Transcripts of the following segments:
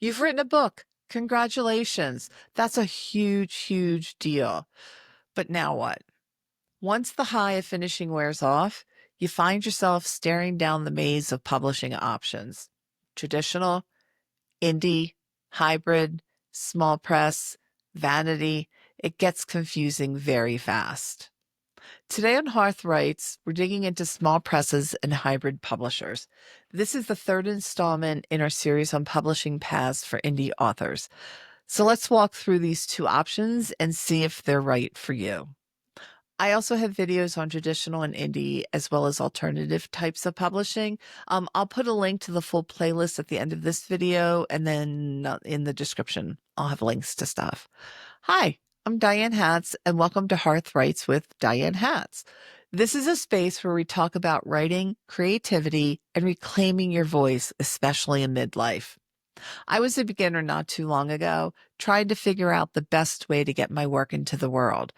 You've written a book. Congratulations. That's a huge, huge deal. But now what? Once the high of finishing wears off, you find yourself staring down the maze of publishing options. Traditional, indie, hybrid, small press, vanity. It gets confusing very fast. Today on Hearth Writes, we're digging into small presses and hybrid publishers. This is the third installment in our series on publishing paths for indie authors. So let's walk through these two options and see if they're right for you. I also have videos on traditional and indie, as well as alternative types of publishing. I'll put a link to the full playlist at the end of this video, and then in the description, I'll have links to stuff. Hi, I'm Diane Hatz, and welcome to Hearth Writes with Diane Hatz. This is a space where we talk about writing, creativity, and reclaiming your voice, especially in midlife. I was a beginner not too long ago, trying to figure out the best way to get my work into the world.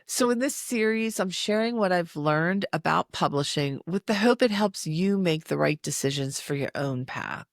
So in this series, I'm sharing what I've learned about publishing with the hope it helps you make the right decisions for your own path.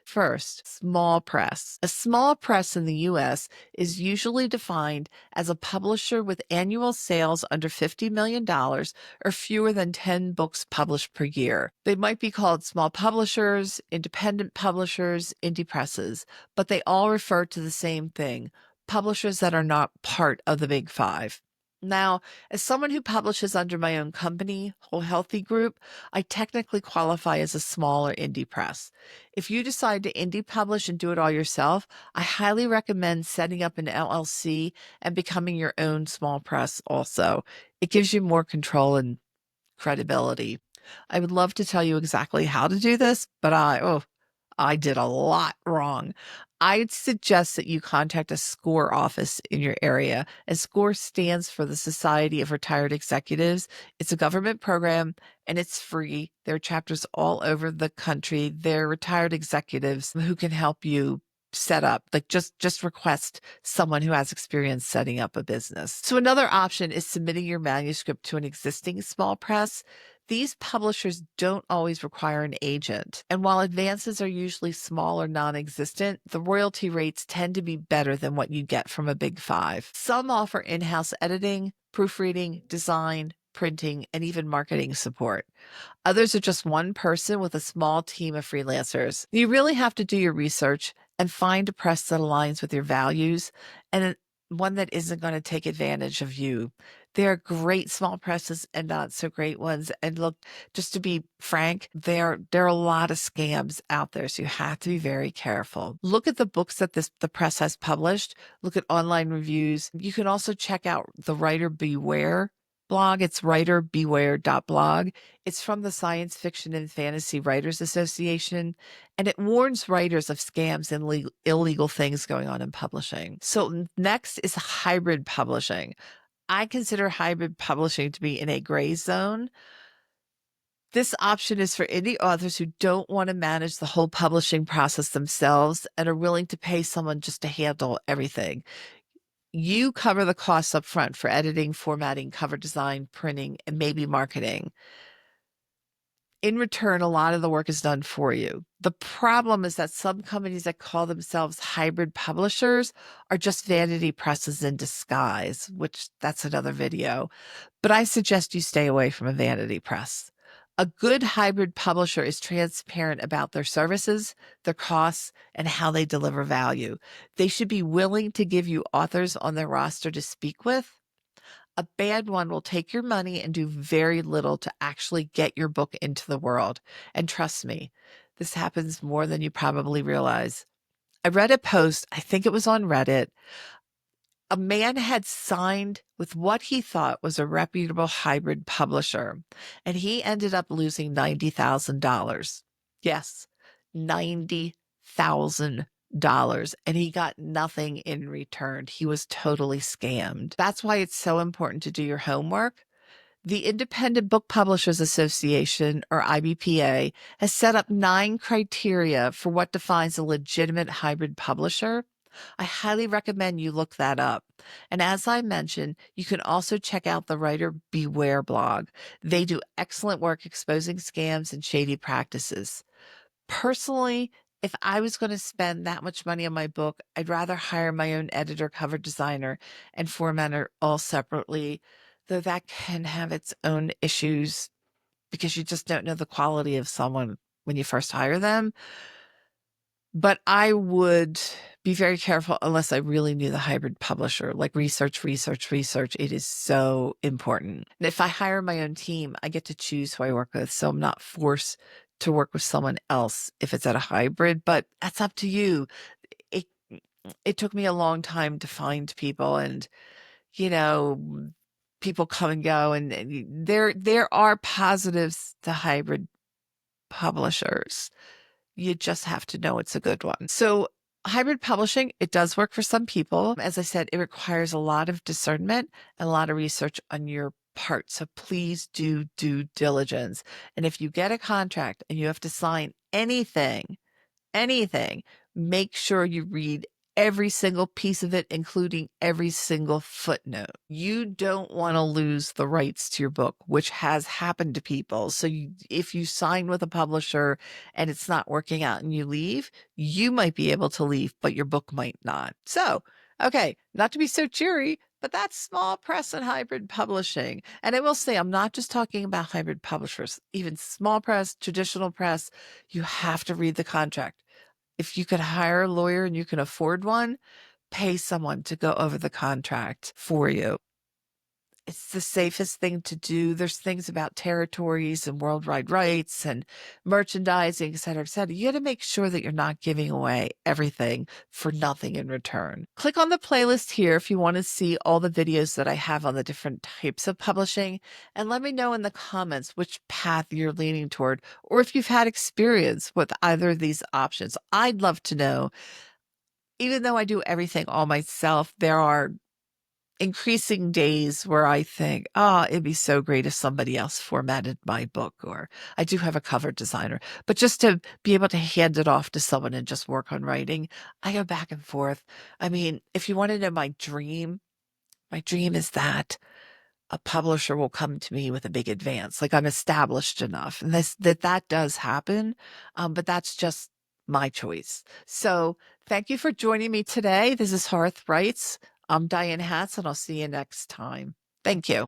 First, small press. A small press in the US is usually defined as a publisher with annual sales under $50 million or fewer than 10 books published per year. They might be called small publishers, independent publishers, indie presses, but they all refer to the same thing, publishers that are not part of the Big Five. Now, as someone who publishes under my own company, Whole Healthy Group, I technically qualify as a small or indie press. If you decide to indie publish and do it all yourself, I highly recommend setting up an LLC and becoming your own small press also. It gives you more control and credibility. I would love to tell you exactly how to do this, but I did a lot wrong. I'd suggest that you contact a SCORE office in your area. And SCORE stands for the Society of Retired Executives. It's a government program and it's free. There are chapters all over the country. They're retired executives who can help you set up, like just request someone who has experience setting up a business. So another option is submitting your manuscript to an existing small press. These publishers don't always require an agent. And while advances are usually small or non-existent, the royalty rates tend to be better than what you get from a Big Five. Some offer in-house editing, proofreading, design, printing, and even marketing support. Others are just one person with a small team of freelancers. You really have to do your research and find a press that aligns with your values and one that isn't going to take advantage of you. There are great small presses and not so great ones. And look, just to be frank, there are a lot of scams out there. So you have to be very careful. Look at the books that the press has published. Look at online reviews. You can also check out the Writer Beware blog. It's writerbeware.blog. It's from the Science Fiction and Fantasy Writers Association, and it warns writers of scams and illegal things going on in publishing. So next is hybrid publishing. I consider hybrid publishing to be in a gray zone. This option is for indie authors who don't want to manage the whole publishing process themselves and are willing to pay someone just to handle everything. You cover the costs up front for editing, formatting, cover design, printing, and maybe marketing. In return, a lot of the work is done for you. The problem is that some companies that call themselves hybrid publishers are just vanity presses in disguise, which that's another video. But I suggest you stay away from a vanity press. A good hybrid publisher is transparent about their services, their costs, and how they deliver value. They should be willing to give you authors on their roster to speak with. A bad one will take your money and do very little to actually get your book into the world. And trust me, this happens more than you probably realize. I read a post, I think it was on Reddit. A man had signed with what he thought was a reputable hybrid publisher, and he ended up losing $90,000. Yes, $90,000. And he got nothing in return. He was totally scammed. That's why it's so important to do your homework. The Independent Book Publishers Association, or IBPA, has set up 9 criteria for what defines a legitimate hybrid publisher. I highly recommend you look that up. And as I mentioned, you can also check out the Writer Beware blog. They do excellent work exposing scams and shady practices. Personally, If I was going to spend that much money on my book, I'd rather hire my own editor, cover designer, and formatter all separately, though that can have its own issues because you just don't know the quality of someone when you first hire them. But I would be very careful unless I really knew the hybrid publisher, like research, research, research. It is so important. And if I hire my own team, I get to choose who I work with. So I'm not forced to work with someone else if it's at a hybrid, but that's up to you. It it took me a long time to find people, and you know, people come and go, and there are positives to hybrid publishers. You just have to know it's a good one. So hybrid publishing, it does work for some people. As I said, it requires a lot of discernment and a lot of research on your part. So please do due diligence. And if you get a contract and you have to sign anything, make sure you read every single piece of it, including every single footnote. You don't want to lose the rights to your book, which has happened to people. So if you sign with a publisher and it's not working out and you leave, you might be able to leave, but your book might not. So, okay, not to be so cheery, but that's small press and hybrid publishing. And I will say, I'm not just talking about hybrid publishers, even small press, traditional press, you have to read the contract. If you could hire a lawyer and you can afford one, pay someone to go over the contract for you. It's the safest thing to do. There's things about territories and worldwide rights and merchandising, et cetera, et cetera. You got to make sure that you're not giving away everything for nothing in return. Click on the playlist here if you want to see all the videos that I have on the different types of publishing, and let me know in the comments which path you're leaning toward, or if you've had experience with either of these options. I'd love to know. Even though I do everything all myself, there are increasing days where I think, it'd be so great if somebody else formatted my book, or I do have a cover designer, but just to be able to hand it off to someone and just work on writing, I go back and forth. I mean, if you want to know my dream is that a publisher will come to me with a big advance, like I'm established enough, and that does happen, but that's just my choice. So thank you for joining me today. This is Hearth Writes. I'm Diane Hatz, and I'll see you next time. Thank you.